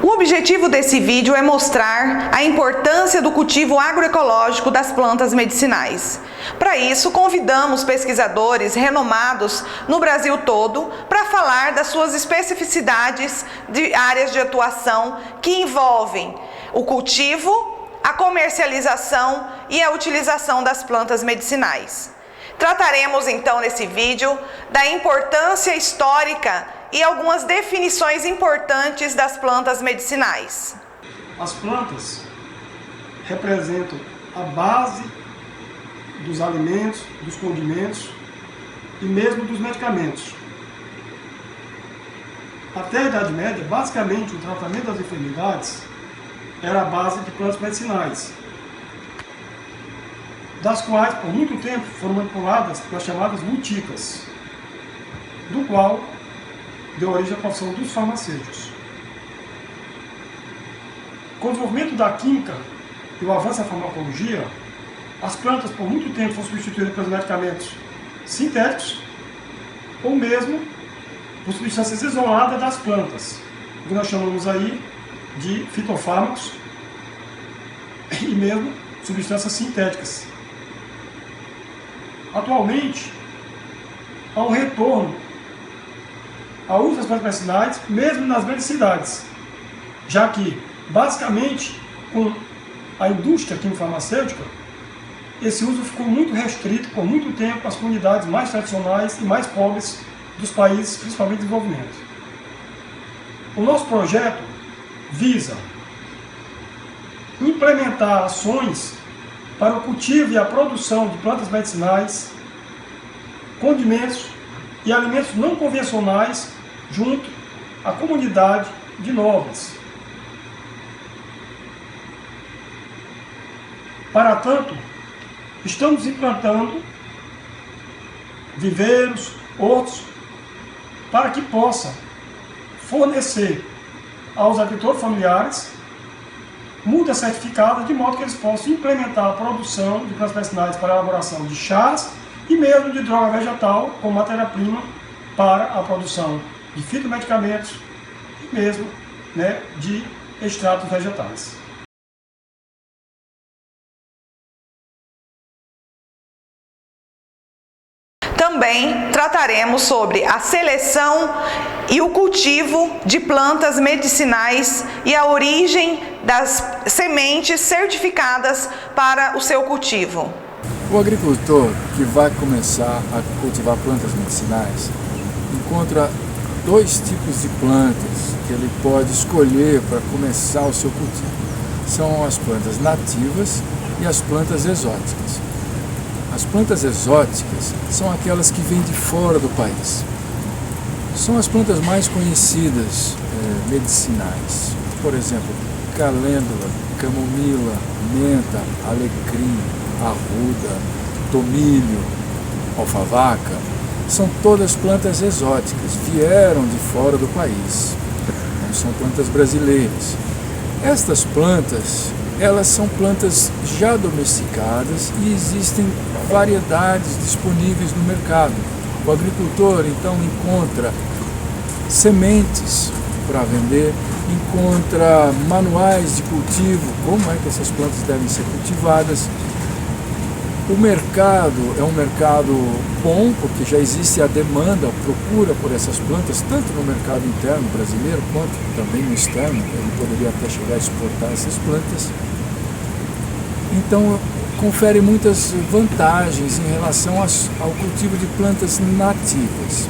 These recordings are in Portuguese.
O objetivo desse vídeo é mostrar a importância do cultivo agroecológico das plantas medicinais. Para isso, convidamos pesquisadores renomados no Brasil todo para falar das suas especificidades de áreas de atuação que envolvem o cultivo, a comercialização e a utilização das plantas medicinais. Trataremos então nesse vídeo da importância histórica e algumas definições importantes das plantas medicinais. As plantas representam a base dos alimentos, dos condimentos e mesmo dos medicamentos. Até a Idade Média, basicamente, o tratamento das enfermidades era a base de plantas medicinais, das quais, por muito tempo, foram manipuladas pelas chamadas muticas, do qual deu origem à profissão dos farmacêuticos. Com o desenvolvimento da química e o avanço da farmacologia, as plantas por muito tempo foram substituídas pelos medicamentos sintéticos ou mesmo por substâncias isoladas das plantas, o que nós chamamos aí de fitofármacos e mesmo substâncias sintéticas. Atualmente, há um retorno ao uso das plantas medicinais, mesmo nas grandes cidades, já que, basicamente, com a indústria químico-farmacêutica, esse uso ficou muito restrito por muito tempo às comunidades mais tradicionais e mais pobres dos países, principalmente de desenvolvimento. O nosso projeto visa implementar ações para o cultivo e a produção de plantas medicinais, condimentos e alimentos não convencionais junto à comunidade de nobres. Para tanto, estamos implantando viveiros, hortos, para que possa fornecer aos agricultores familiares muda certificada, de modo que eles possam implementar a produção de plantas medicinais para a elaboração de chás e mesmo de droga vegetal como matéria-prima para a produção de fitomedicamentos e mesmo de extratos vegetais. Também trataremos sobre a seleção e o cultivo de plantas medicinais e a origem das sementes certificadas para o seu cultivo. O agricultor que vai começar a cultivar plantas medicinais encontra dois tipos de plantas que ele pode escolher para começar o seu cultivo. São as plantas nativas e as plantas exóticas. As plantas exóticas são aquelas que vêm de fora do país. São as plantas mais conhecidas medicinais. Por exemplo, calêndula, camomila, menta, alecrim, arruda, tomilho, alfavaca. São todas plantas exóticas, vieram de fora do país. Não são plantas brasileiras. Estas plantas, elas são plantas já domesticadas e existem variedades disponíveis no mercado. O agricultor então encontra sementes para vender, encontra manuais de cultivo, como é que essas plantas devem ser cultivadas. O mercado é um mercado bom, porque já existe a demanda, a procura por essas plantas, tanto no mercado interno brasileiro, quanto também no externo. Ele poderia até chegar a exportar essas plantas. Então, confere muitas vantagens em relação ao cultivo de plantas nativas.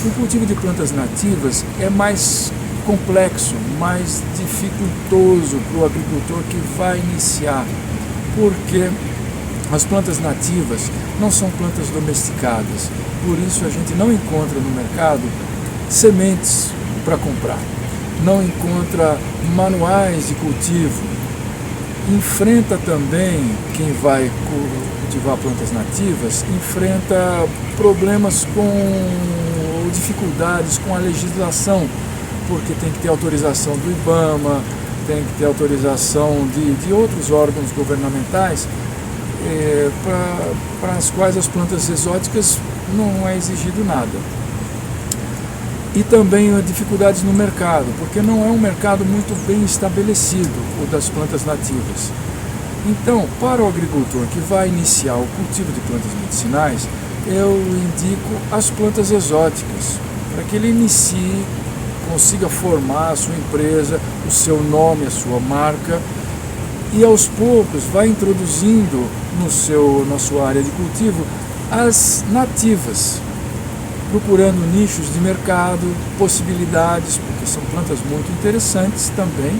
O cultivo de plantas nativas é mais complexo, mais dificultoso para o agricultor que vai iniciar, porque as plantas nativas não são plantas domesticadas, por isso a gente não encontra no mercado sementes para comprar, não encontra manuais de cultivo. Enfrenta também, quem vai cultivar plantas nativas, enfrenta problemas com dificuldades com a legislação, porque tem que ter autorização do IBAMA, tem que ter autorização de outros órgãos governamentais, para as quais as plantas exóticas não é exigido nada. E também dificuldades no mercado, porque não é um mercado muito bem estabelecido, o das plantas nativas. Então, para o agricultor que vai iniciar o cultivo de plantas medicinais, eu indico as plantas exóticas, para que ele inicie, consiga formar a sua empresa, o seu nome, a sua marca, e aos poucos vai introduzindo na sua área de cultivo as nativas, procurando nichos de mercado, possibilidades, porque são plantas muito interessantes também,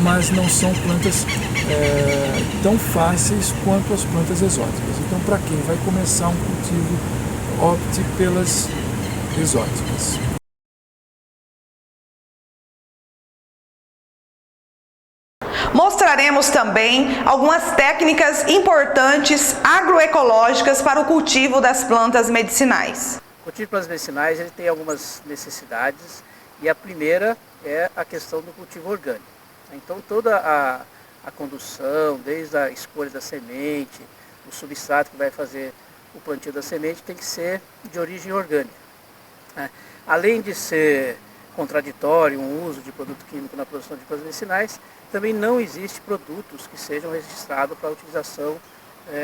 mas não são plantas tão fáceis quanto as plantas exóticas. Então, para quem vai começar um cultivo, opte pelas exóticas. Mostraremos também algumas técnicas importantes agroecológicas para o cultivo das plantas medicinais. O cultivo de plantas medicinais ele tem algumas necessidades e a primeira é a questão do cultivo orgânico. Então toda a condução, desde a escolha da semente, o substrato que vai fazer o plantio da semente tem que ser de origem orgânica. Além de ser contraditório o uso de produto químico na produção de plantas medicinais, também não existe produtos que sejam registrados para utilização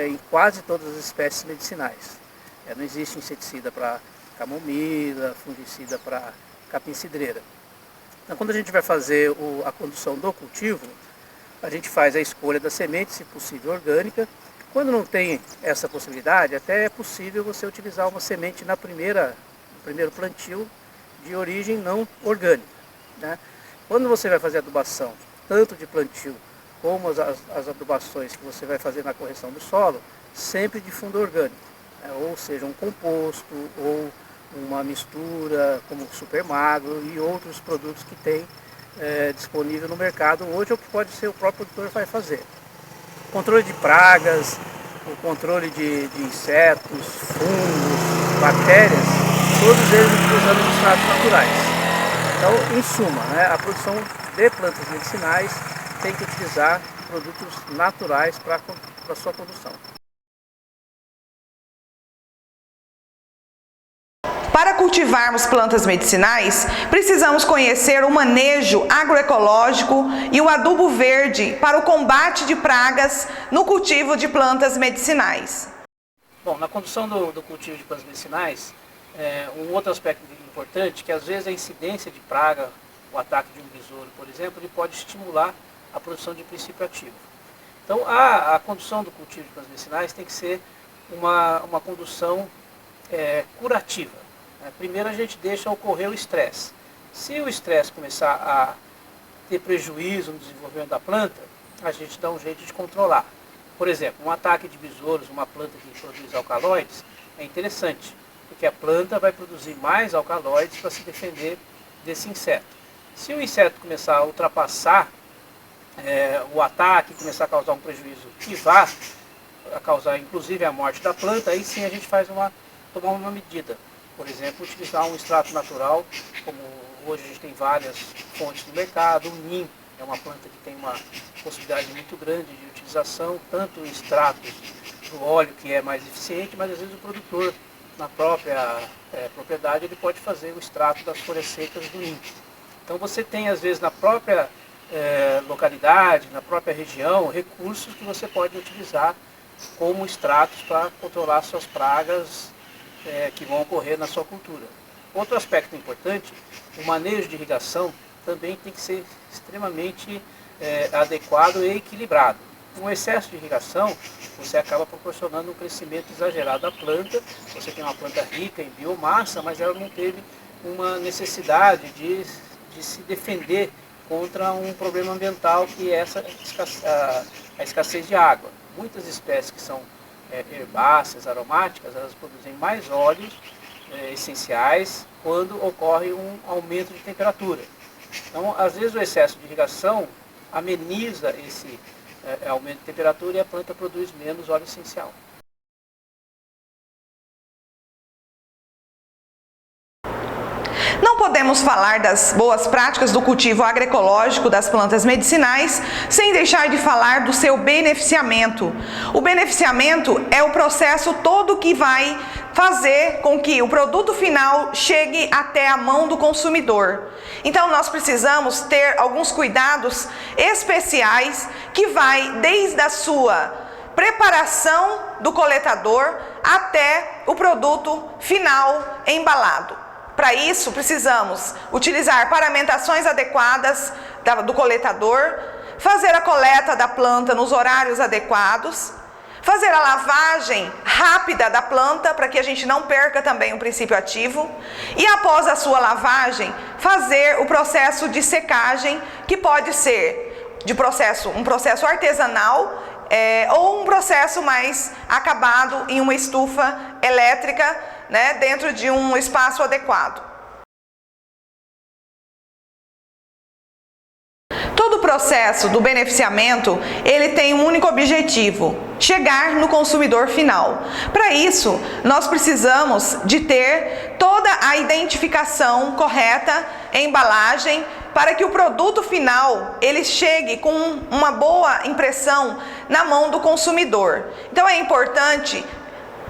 em quase todas as espécies medicinais. Não existe inseticida para camomila, fungicida para capim-cidreira. Então, quando a gente vai fazer a condução do cultivo, a gente faz a escolha da semente, se possível orgânica. Quando não tem essa possibilidade, até é possível você utilizar uma semente no primeiro plantio de origem não orgânica. Quando você vai fazer a adubação, tanto de plantio como as adubações que você vai fazer na correção do solo, sempre de fundo orgânico, ou seja, um composto ou uma mistura como super magro e outros produtos que tem disponível no mercado hoje, ou que pode ser o próprio produtor vai fazer. Controle de pragas, o controle de insetos, fungos, bactérias, todos eles usando os extratos naturais. Então, em suma, a produção de plantas medicinais tem que utilizar produtos naturais para a sua produção. Para cultivarmos plantas medicinais, precisamos conhecer o manejo agroecológico e o adubo verde para o combate de pragas no cultivo de plantas medicinais. Bom, na condução do cultivo de plantas medicinais, um outro aspecto importante, que às vezes a incidência de praga, o ataque de um besouro, por exemplo, ele pode estimular a produção de princípio ativo. Então, a condução do cultivo de plantas medicinais tem que ser uma condução curativa. Primeiro a gente deixa ocorrer o estresse. Se o estresse começar a ter prejuízo no desenvolvimento da planta, a gente dá um jeito de controlar. Por exemplo, um ataque de besouros, uma planta que produz alcaloides, é interessante, porque a planta vai produzir mais alcaloides para se defender desse inseto. Se o inseto começar a ultrapassar o ataque, começar a causar um prejuízo que vá causar inclusive a morte da planta, aí sim a gente tomar uma medida. Por exemplo, utilizar um extrato natural, como hoje a gente tem várias fontes no mercado. O NIM é uma planta que tem uma possibilidade muito grande de utilização, tanto em extratos do óleo, que é mais eficiente, mas às vezes o produtor, na própria propriedade, ele pode fazer o extrato das folhas secas do NIM. Então você tem, às vezes, na própria localidade, na própria região, recursos que você pode utilizar como extratos para controlar suas pragas que vão ocorrer na sua cultura. Outro aspecto importante, o manejo de irrigação também tem que ser extremamente adequado e equilibrado. Com excesso de irrigação, você acaba proporcionando um crescimento exagerado da planta. Você tem uma planta rica em biomassa, mas ela não teve uma necessidade de se defender contra um problema ambiental que é a escassez de água. Muitas espécies que são herbáceas, aromáticas, elas produzem mais óleos essenciais quando ocorre um aumento de temperatura. Então, às vezes o excesso de irrigação ameniza esse aumento de temperatura e a planta produz menos óleo essencial. Não podemos falar das boas práticas do cultivo agroecológico das plantas medicinais sem deixar de falar do seu beneficiamento. O beneficiamento é o processo todo que vai fazer com que o produto final chegue até a mão do consumidor. Então nós precisamos ter alguns cuidados especiais que vai desde a sua preparação do coletador até o produto final embalado. Para isso precisamos utilizar paramentações adequadas do coletador, fazer a coleta da planta nos horários adequados, fazer a lavagem rápida da planta para que a gente não perca também o princípio ativo e após a sua lavagem fazer o processo de secagem, que pode ser um processo artesanal ou um processo mais acabado em uma estufa elétrica, né, dentro de um espaço adequado. Todo o processo do beneficiamento, ele tem um único objetivo: chegar no consumidor final. Para isso, nós precisamos de ter toda a identificação correta, embalagem, para que o produto final ele chegue com uma boa impressão na mão do consumidor. Então é importante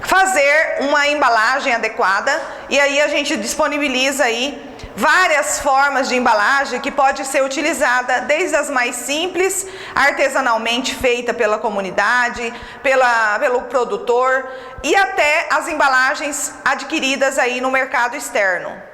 fazer uma embalagem adequada e aí a gente disponibiliza aí várias formas de embalagem que pode ser utilizada, desde as mais simples, artesanalmente feita pela comunidade, pelo produtor, e até as embalagens adquiridas aí no mercado externo.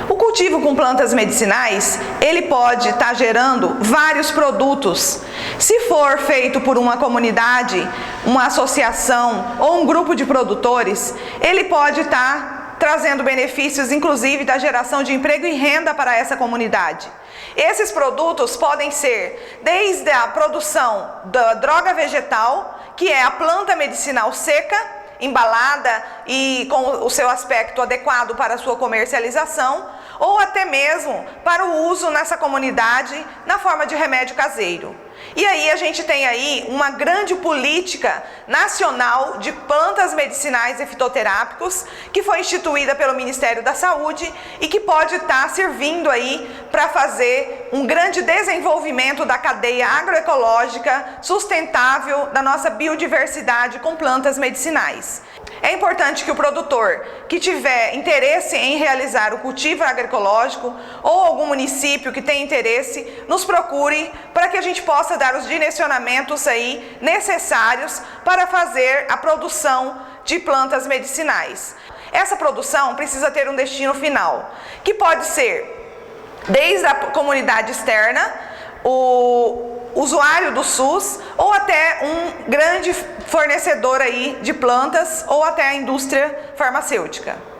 O cultivo com plantas medicinais, ele pode estar gerando vários produtos. Se for feito por uma comunidade, uma associação ou um grupo de produtores, ele pode estar trazendo benefícios, inclusive da geração de emprego e renda para essa comunidade. Esses produtos podem ser desde a produção da droga vegetal, que é a planta medicinal seca, embalada e com o seu aspecto adequado para a sua comercialização, ou até mesmo para o uso nessa comunidade na forma de remédio caseiro. E aí a gente tem aí uma grande política nacional de plantas medicinais e fitoterápicos que foi instituída pelo Ministério da Saúde e que pode estar servindo aí para fazer um grande desenvolvimento da cadeia agroecológica sustentável da nossa biodiversidade com plantas medicinais. É importante que o produtor que tiver interesse em realizar o cultivo agroecológico ou algum município que tenha interesse, nos procure para que a gente possa dar os direcionamentos aí necessários para fazer a produção de plantas medicinais. Essa produção precisa ter um destino final, que pode ser desde a comunidade externa, o usuário do SUS ou até um grande fornecedor aí de plantas ou até a indústria farmacêutica.